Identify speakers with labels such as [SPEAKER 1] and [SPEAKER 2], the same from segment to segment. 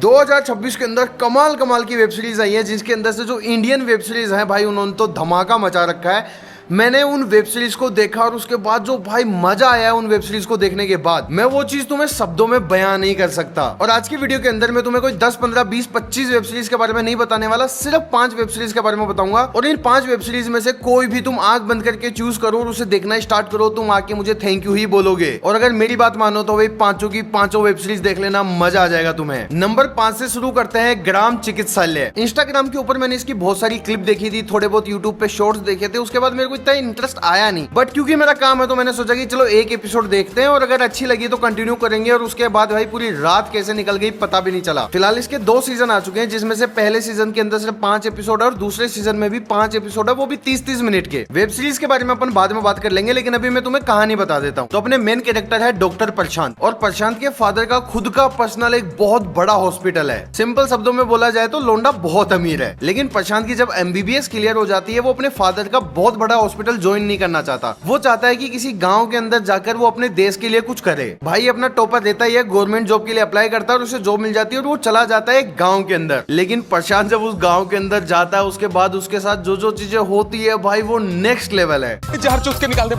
[SPEAKER 1] 2026 के अंदर कमाल कमाल की वेब सीरीज आई है, जिसके अंदर से जो इंडियन वेब सीरीज है भाई, उन्होंने तो धमाका मचा रखा है। मैंने उन वेब सीरीज को देखा और उसके बाद जो भाई मजा आया उन वेब सीरीज को देखने के बाद, मैं वो चीज तुम्हें शब्दों में बयान नहीं कर सकता। और आज की वीडियो के अंदर मैं तुम्हें कोई 10, 15, 20, 25 वेब सीरीज के बारे में नहीं बताने वाला, सिर्फ 5 वेब सीरीज के बारे में बताऊंगा। और इन 5 वेब सीरीज में से कोई भी तुम आंख बंद करके चूज करो और उसे देखना स्टार्ट करो, तुम आके मुझे थैंक यू ही बोलोगे। और अगर मेरी बात मानो तो भाई पांचों की पांचों वेब सीरीज देख लेना, मजा आ जाएगा तुम्हें। नंबर 5 से शुरू करते हैं ग्राम चिकित्सालय। इंस्टाग्राम के ऊपर मैंने इसकी बहुत सारी क्लिप देखी थी, थोड़े बहुत यूट्यूब पे शॉर्ट्स देखे थे, उसके बाद मेरे को इतना इंटरेस्ट आया नहीं। बट क्योंकि मेरा काम है तो मैंने सोचा कि चलो एक एपिसोड देखते हैं और अगर अच्छी लगी तो कंटिन्यू करेंगे। और उसके बाद भाई पूरी रात कैसे निकल गई पता भी नहीं चला। फिलहाल इसके 2 सीजन आ चुके हैं, जिसमें से पहले सीजन के अंदर सिर्फ 5 एपिसोड है और दूसरे सीजन में भी 5 एपिसोड है, वो भी 30-30 मिनट के। वेब सीरीज के बारे में अपन बाद में बात कर लेंगे, लेकिन अभी मैं तुम्हें कहानी बता देता हूँ। तो अपने मेन कैरेक्टर है डॉक्टर प्रशांत, और प्रशांत के फादर का खुद का पर्सनल एक बहुत बड़ा हॉस्पिटल है। सिंपल शब्दों में बोला जाए तो लोंडा बहुत अमीर है, लेकिन प्रशांत की जब MBBS क्लियर हो जाती है, वो अपने फादर का बहुत बड़ा हॉस्पिटल ज्वाइन नहीं करना चाहता। वो चाहता है कि किसी गांव के अंदर जाकर वो अपने देश के लिए कुछ करे। भाई अपना टॉपर देता है, गवर्नमेंट जॉब के लिए अप्लाई करता है और उसे जॉब मिल जाती है और वो चला जाता है एक गांव के अंदर। लेकिन प्रशांत जब उस गांव के अंदर जाता है, उसके बाद उसके साथ जो जो चीजें होती है भाई, वो नेक्स्ट लेवल है।
[SPEAKER 2] जहर चूस के निकाल दे।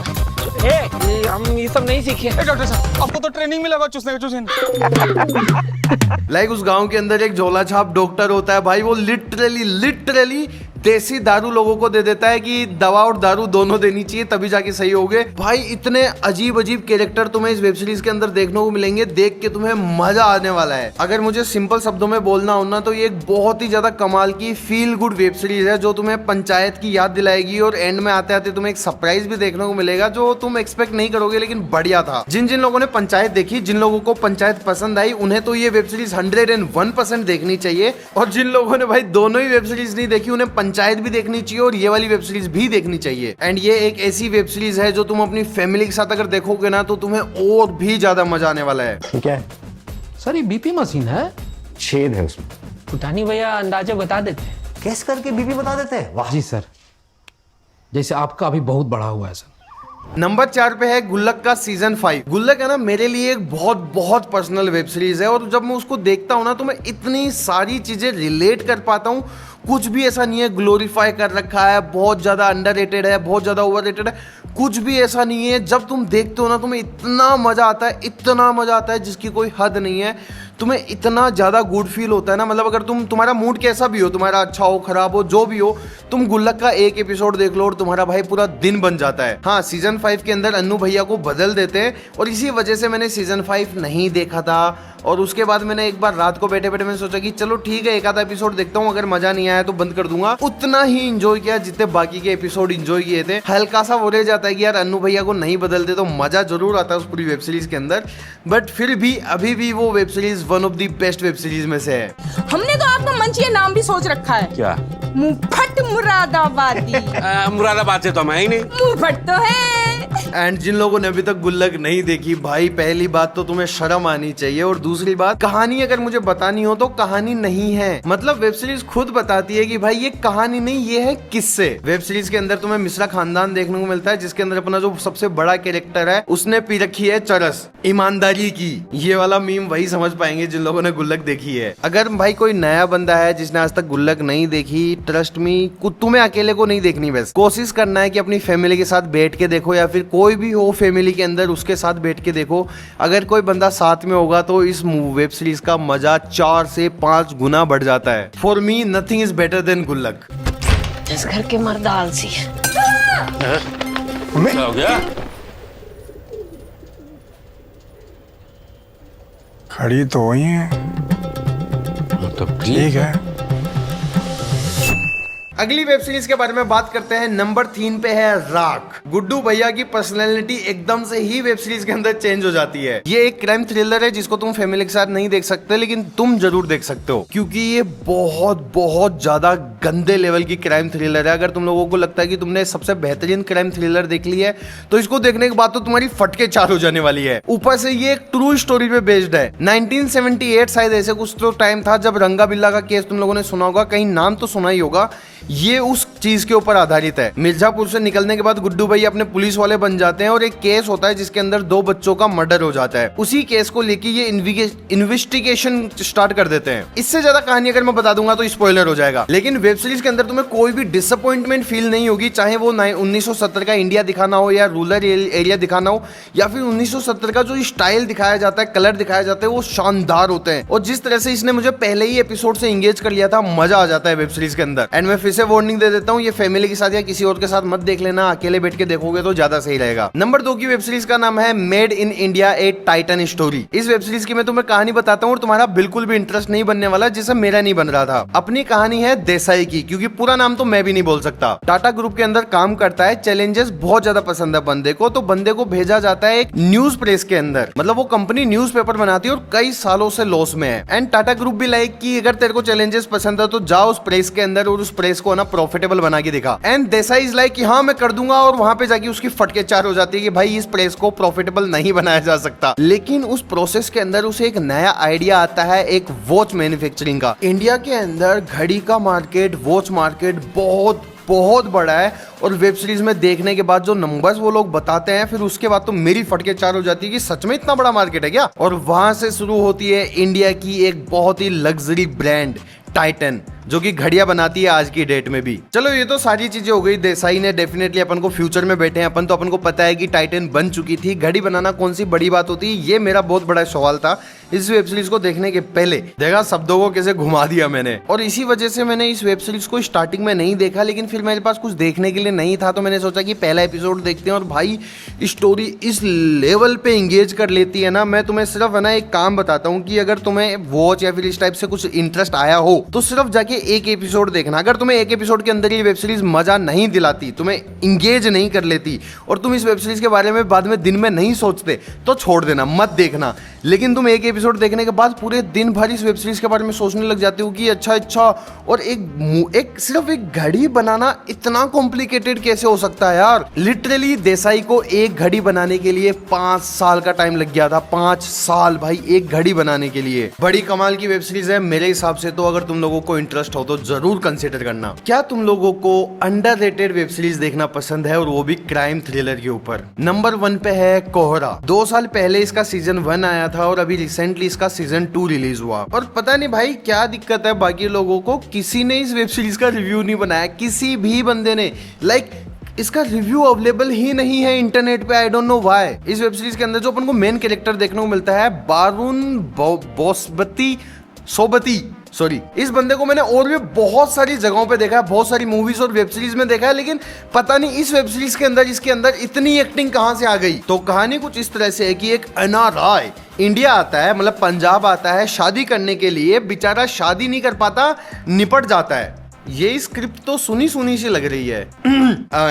[SPEAKER 3] हम ये सब नहीं सीखे।
[SPEAKER 2] डॉक्टर साहब, आपको तो ट्रेनिंग मिला चूसने का।
[SPEAKER 1] लाइक उस गांव के अंदर एक झोला छाप डॉक्टर होता है भाई, वो लिटरली देसी दारू लोगों को दे देता है कि दवा और दारू दोनों देनी चाहिए तभी जाके सही होगे। भाई इतने अजीब अजीब कैरेक्टर तुम्हें इस वेब सीरीज के अंदर देखने को मिलेंगे, देख के तुम्हें मजा आने वाला है। अगर मुझे सिंपल शब्दों में बोलना हो ना, तो ये एक बहुत ही ज्यादा कमाल की फील गुड वेब सीरीज है, जो तुम्हें पंचायत की याद दिलाएगी और एंड में आते आते तुम्हें एक सरप्राइज भी देखने को मिलेगा जो तुम एक्सपेक्ट नहीं करोगे, लेकिन बढ़िया था। जिन जिन लोगों ने पंचायत देखी, जिन लोगों को पंचायत पसंद आई, उन्हें तो ये वेब सीरीज 101% देखनी चाहिए। और जिन लोगों ने भाई दोनों ही वेब सीरीज नहीं देखी, उन्हें पंचायत भी देखनी चाहिए और ये वाली वेब सीरीज भी देखनी चाहिए। एंड ये एक ऐसी वेब सीरीज है जो तुम अपनी फैमिली के साथ अगर देखोगे ना, तो तुम्हें और भी ज्यादा मजा आने वाला है।
[SPEAKER 4] क्या है
[SPEAKER 3] सर, ये बीपी मशीन है,
[SPEAKER 4] छेद है उसमें।
[SPEAKER 3] पुटानी भैया अंदाजा बता देते हैं।
[SPEAKER 4] कैस करके बीपी बता देते हैं। वाह
[SPEAKER 3] जी सर, जैसे आपका अभी बहुत बड़ा हुआ है सर।
[SPEAKER 1] नंबर 4 पे है गुल्लक का सीजन 5। गुल्लक है ना, मेरे लिए एक बहुत पर्सनल वेब सीरीज है, और जब मैं उसको देखता हूँ ना, तो मैं इतनी सारी चीजें रिलेट कर पाता हूँ। कुछ भी ऐसा नहीं है ग्लोरीफाई कर रखा है, बहुत ज्यादा अंडररेटेड है, बहुत ज्यादा ओवररेटेड है, कुछ भी ऐसा नहीं है। जब तुम देखते हो ना, तुम्हें इतना मजा आता है, इतना मजा आता है जिसकी कोई हद नहीं है। तुम्हें इतना ज्यादा गुड फील होता है ना, मतलब अगर तुम्हारा मूड कैसा भी हो, तुम्हारा अच्छा हो खराब हो जो भी हो, तुम गुल्लक का एक एपिसोड देख लो और तुम्हारा भाई पूरा दिन बन जाता है। हाँ, सीजन 5 के अंदर अन्नू भैया को बदल देते हैं, और इसी वजह से मैंने सीजन 5 नहीं देखा था। और उसके बाद मैंने एक बार रात को बैठे बैठे मैंने सोचा कि चलो ठीक है, एक आधा एपिसोड देखता हूँ, अगर मजा नहीं आया तो बंद कर दूंगा। उतना ही इंजॉय किया जितने बाकी के एपिसोड इंजॉय किए थे। हल्का सा वो रह जाता है कि यार अन्नू भैया को नहीं बदलते तो मजा जरूर आता है उस पूरी वेब सीरीज के अंदर, बट फिर भी अभी भी वो web series one of the best web series में से है।
[SPEAKER 5] हमने तो आपका मंचिया नाम भी सोच रखा है।
[SPEAKER 2] क्या?
[SPEAKER 5] मुफट मुरादाबादी।
[SPEAKER 2] मुरादाबाद से तो मैं ही नहीं।
[SPEAKER 5] मुफट तो है।
[SPEAKER 1] एंड जिन लोगों ने अभी तक गुल्लक नहीं देखी, भाई पहली बात तो तुम्हें शर्म आनी चाहिए, और दूसरी बात, कहानी अगर मुझे बतानी हो तो कहानी नहीं है। मतलब वेब सीरीज खुद बताती है कि भाई ये कहानी नहीं, ये है किस्से। वेब सीरीज के अंदर तुम्हें मिश्रा खानदान देखने को मिलता है, जिसके अंदर अपना जो सबसे बड़ा कैरेक्टर है, उसने पी रखी है चरस ईमानदारी की। ये वाला मीम वही समझ पाएंगे जिन लोगों ने गुल्लक देखी है। अगर भाई कोई नया बंदा है जिसने आज तक गुल्लक नहीं देखी, ट्रस्ट मी, तुम्हें अकेले को नहीं देखनी, बस कोशिश करना है कि अपनी फैमिली के साथ बैठ के देखो, या फिर कोई भी हो फैमिली के अंदर उसके साथ बैठ के देखो। अगर कोई बंदा साथ में होगा तो इस वेब सीरीज का मजा 4 से 5 गुना बढ़ जाता है। For me nothing is better than गुल्लक।
[SPEAKER 6] जिस घर के मर्द आलसी है।
[SPEAKER 2] क्या हो गया?
[SPEAKER 7] खड़ी तो वही है,
[SPEAKER 2] तो
[SPEAKER 7] ठीक है।
[SPEAKER 1] अगली वेब सीरीज के बारे में बात करते हैं। नंबर 3 पे है राख। गुड्डू भैया की पर्सनैलिटी एकदम से ही वेब सीरीज के अंदर चेंज हो जाती है। ये एक क्राइम थ्रिलर है जिसको तुम फैमिली के साथ नहीं देख सकते, लेकिन तुम जरूर देख सकते हो, क्योंकि ये बहुत ज्यादा गंदे लेवल की क्राइम थ्रिलर है। अगर तुम लोगों को लगता है कि तुमने सबसे बेहतरीन क्राइम थ्रिलर देख ली है, तो इसको देखने के बाद तो तुम्हारी फटके 4 हो जाने वाली है। ऊपर से ये एक ट्रू स्टोरी पे बेस्ड है। 1978 शायद ऐसे कुछ तो टाइम था जब रंगा बिल्ला का केस तुम लोगों ने सुना होगा, कहीं नाम तो सुना ही होगा। ये उस चीज के ऊपर आधारित है। मिर्जापुर से निकलने के बाद गुड्डू भाई अपने पुलिस वाले बन जाते हैं और एक केस होता है जिसके अंदर 2 बच्चों का मर्डर हो जाता है। उसी केस को लेके ये इन्वेस्टिगेशन स्टार्ट कर देते हैं। इससे ज्यादा कहानी अगर मैं बता दूंगा तो स्पॉइलर हो जाएगा, लेकिन वेब सीरीज के अंदर तुम्हें कोई भी डिसअपॉइंटमेंट फील नहीं होगी, चाहे वो 1970 का इंडिया दिखाना हो या रूरल एरिया दिखाना हो या फिर 1970 का जो स्टाइल दिखाया जाता है, कलर दिखाया जाता है, वो शानदार होते हैं। और जिस तरह से इसने मुझे पहले ही एपिसोड से एंगेज कर लिया था, मजा आ जाता है वेब सीरीज के अंदर। एंड मैं फिर से वार्निंग दे देता हूँ, ये फैमिली के साथ या किसी और के साथ मत देख लेना, अकेले बैठ के देखोगे तो ज्यादा सही रहेगा। नंबर 2 की वेब सीरीज का नाम है made in India A Titan story. इस वेब सीरीज की मैं तुम्हें कहानी बताता हूँ और तुम्हारा बिल्कुल भी इंटरेस्ट नहीं बनने वाला, जैसे मेरा नहीं बन रहा था। अपनी कहानी है देसाई की, क्योंकि पूरा नाम तो मैं भी नहीं बोल सकता। टाटा ग्रुप के अंदर काम करता है, चैलेंजेस बहुत ज्यादा पसंद है बंदे को, तो बंदे को भेजा जाता है एक न्यूज प्रेस के अंदर। मतलब वो कंपनी न्यूज़पेपर बनाती है और कई सालों से लॉस में है। एंड टाटा ग्रुप भी लाइक कि अगर तेरे को चैलेंजेस पसंद है तो जाओ उस प्रेस के अंदर और उस प्रेस को ना प्रॉफिटेबल बना के दिखा। एंड देसाई इज लाइक कि हाँ मैं कर दूंगा, और वहां पे जाके उसकी फटके चार हो जाती है कि भाई इस प्रेस को प्रॉफिटेबल नहीं बनाया जा सकता। लेकिन उस प्रोसेस के अंदर उसे एक नया आइडिया आता है, एक वॉच मैन्युफैक्चरिंग का। इंडिया के अंदर घड़ी का मार्केट, वॉच मार्केट बहुत बहुत बड़ा है, और वेब सीरीज में देखने के बाद जो नंबर्स वो लोग बताते हैं, फिर उसके बाद तो मेरी फटके चार हो जाती है कि सच में इतना बड़ा मार्केट है क्या। और वहां से शुरू होती है इंडिया की एक बहुत ही लग्जरी ब्रांड टाइटन, जो कि घड़ियां बनाती है आज की डेट में भी। चलो ये तो सारी चीजें हो गई। देसाई ने डेफिनेटली अपन को फ्यूचर में बैठे हैं अपन, तो अपन को पता है कि टाइटन बन चुकी थी। घड़ी बनाना कौन सी बड़ी बात होती है, ये मेरा बहुत बड़ा सवाल था इस वेब सीरीज को देखने के पहले। देखा शब्दों को कैसे घुमा दिया मैंने, और इसी वजह से मैंने इस वेब सीरीज को स्टार्टिंग में नहीं देखा, लेकिन फिर मेरे पास कुछ देखने के लिए नहीं था, तो मैंने सोचा कि पहला एपिसोड देखते हैं। और भाई स्टोरी इस लेवल पे एंगेज कर लेती है ना, मैं तुम्हें सिर्फ है ना एक काम बताता हूँ कि अगर तुम्हें वॉच या फिर इस टाइप से कुछ इंटरेस्ट आया हो तो सिर्फ जाके एक एपिसोड देखना। अगर तुम्हें एक एपिसोड के अंदर ये वेब सीरीज मजा नहीं दिलाती, तुम्हें इंगेज नहीं कर लेती, और तुम इस वेब सीरीज के बारे में बाद में दिन में नहीं सोचते, तो छोड़ देना, मत देखना। लेकिन तुम एक एपिसोड देखने के बाद पूरे दिन भर इस वेब सीरीज के बारे में सोचने लग जाते हो कि अच्छा, और एक सिर्फ एक घड़ी बनाना इतना कॉम्प्लिकेटेड कैसे हो सकता है यार। लिटरली देसाई को एक घड़ी बनाने के लिए 5 साल का टाइम लग गया था। 5 साल भाई एक घड़ी बनाने के लिए। बड़ी कमाल की वेब सीरीज है मेरे हिसाब से। तो अगर तुम लोगों को इंटरेस्ट हो तो जरूर कंसिडर करना। क्या तुम लोगों को अंडररेटेड वेब सीरीज देखना पसंद है, और वो भी क्राइम थ्रिलर के ऊपर? नंबर 1 पे है कोहरा। 2 साल पहले इसका सीजन 1 आया था और अभी रिसेंटली इसका सीजन 2 रिलीज हुआ। और पता नहीं भाई क्या दिक्कत है बाकी लोगों को, किसी ने इस वेब सीरीज का रिव्यू नहीं बनाया, किसी भी बंदे ने। लाइक इसका रिव्यू अवेलेबल ही नहीं है इंटरनेट पे। I don't know why. इस वेब सीरीज के अंदर जो अपन को मेन कैरेक्टर देखने को मिलता है बारून सोबती, सॉरी, इस बंदे को मैंने और भी बहुत सारी जगहों पे देखा है, बहुत सारी मूवीज और वेब सीरीज में देखा है, लेकिन पता नहीं इस वेब सीरीज के अंदर इसके अंदर इतनी एक्टिंग कहां से आ गई। तो कहानी कुछ इस तरह से है कि एक एनआरआई इंडिया आता है, मतलब पंजाब आता है शादी करने के लिए। बेचारा शादी नहीं कर पाता, निपट जाता है। ये स्क्रिप्ट तो सुनी सी लग रही है,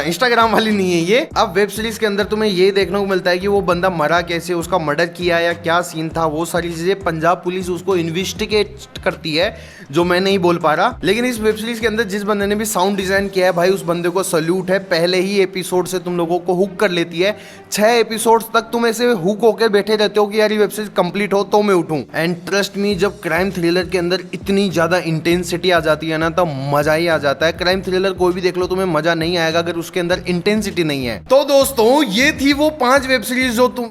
[SPEAKER 1] इंस्टाग्राम वाली नहीं है ये। अब वेब सीरीज के अंदर तुम्हें ये देखने को मिलता है कि वो बंदा मरा कैसे, उसका मर्डर किया या क्या सीन था, वो सारी चीजें पंजाब पुलिस उसको इन्वेस्टिगेट करती है, जो मैं नहीं बोल पा रहा। लेकिन इस वेब सीरीज के अंदर जिस बंदे ने भी साउंड डिजाइन किया है भाई, उस बंदे को सल्यूट है। पहले ही एपिसोड से तुम लोगों को हुक कर लेती है। 6 एपिसोड तक तुम ऐसे हुक होकर बैठे रहते हो कि यार ये वेब सीरीज कंप्लीट हो तो मैं उठूं। एंड ट्रस्ट मी, जब क्राइम थ्रिलर के अंदर इतनी ज्यादा इंटेंसिटी आ जाती है ना, तो मजा ही आ जाता है। क्राइम थ्रिलर कोई भी देख लो तुम्हें मजा नहीं आएगा अगर उसके अंदर इंटेंसिटी नहीं है। तो दोस्तों ये थी वो 5 वेब सीरीज जो तुम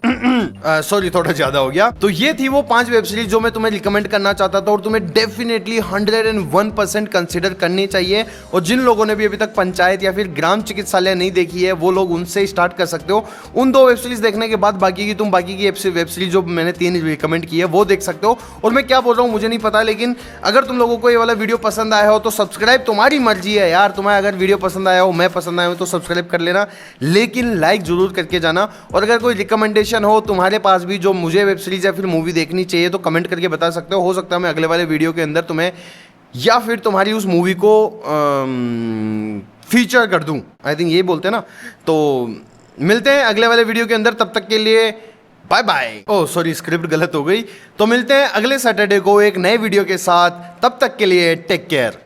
[SPEAKER 1] सॉरी थोड़ा ज्यादा हो गया। तो ये थी वो 5 वेब सीरीज जो मैं तुम्हें रिकमेंड करना चाहता था, और तुम्हें डेफिनेटली 101% कंसिडर करनी चाहिए। और जिन लोगों ने भी अभी तक पंचायत या फिर ग्राम चिकित्सालय नहीं देखी है, वो लोग उनसे स्टार्ट कर सकते हो। उन 2 वेब सीरीज देखने के बाद बाकी की वेब सीरीज जो मैंने 3 रिकमेंड की है वो देख सकते हो। और मैं क्या बोल रहा हूँ मुझे नहीं पता, लेकिन अगर तुम लोगों को ये वाला वीडियो पसंद आया हो तो सब्सक्राइब तुम्हारी मर्जी है यार। तुम्हें अगर वीडियो पसंद आया हो, मैं पसंद आया हूं तो सब्सक्राइब कर लेना, लेकिन लाइक जरूर करके जाना। और अगर कोई रिकमेंडेशन हो तुम्हारे पास भी जो मुझे वेब सीरीज या फिर मूवी देखनी चाहिए, तो कमेंट करके बता सकते हो सकता है मैं अगले वाले वीडियो के अंदर तुम्हें या फिर तुम्हारी उस मूवी को फीचर कर दूं। आई थिंक ये बोलते हैं ना। तो मिलते हैं अगले वाले वीडियो के अंदर, तब तक के लिए bye bye. Oh sorry, script गलत हो गई। तो मिलते हैं अगले सैटरडे को एक नए वीडियो के साथ, तब तक के लिए टेक केयर।